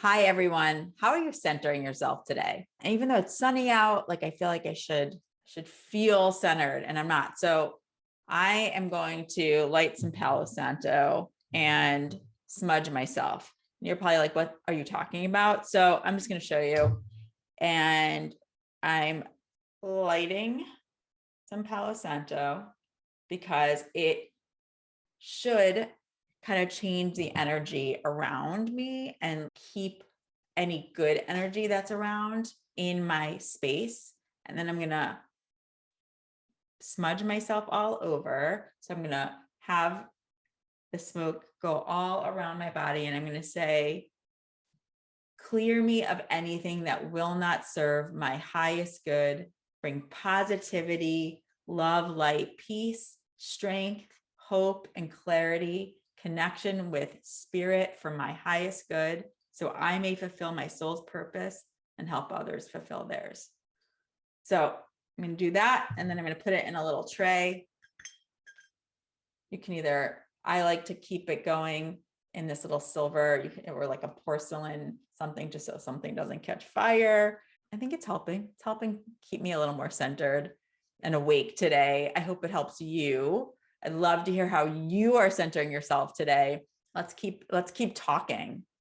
Hi, everyone. How are you centering yourself today? And even though it's sunny out, like I feel like I should feel centered and I'm not. So I am going to light some Palo Santo and smudge myself. You're probably like, what are you talking about? So I'm just going to show you. And I'm lighting some Palo Santo because it should kind of change the energy around me and keep any good energy that's around in my space. And then I'm going to smudge myself all over. So I'm going to have the smoke go all around my body. And I'm going to say, clear me of anything that will not serve my highest good, bring positivity, love, light, peace, strength, hope, and clarity, connection with spirit for my highest good, so I may fulfill my soul's purpose and help others fulfill theirs. So I'm going to do that. And then I'm going to put it in a little tray. You can either, I like to keep it going in this little silver, or like a porcelain something, just so something doesn't catch fire. I think it's helping. It's helping keep me a little more centered and awake today. I hope it helps you. I'd love to hear how you are centering yourself today. Let's keep talking.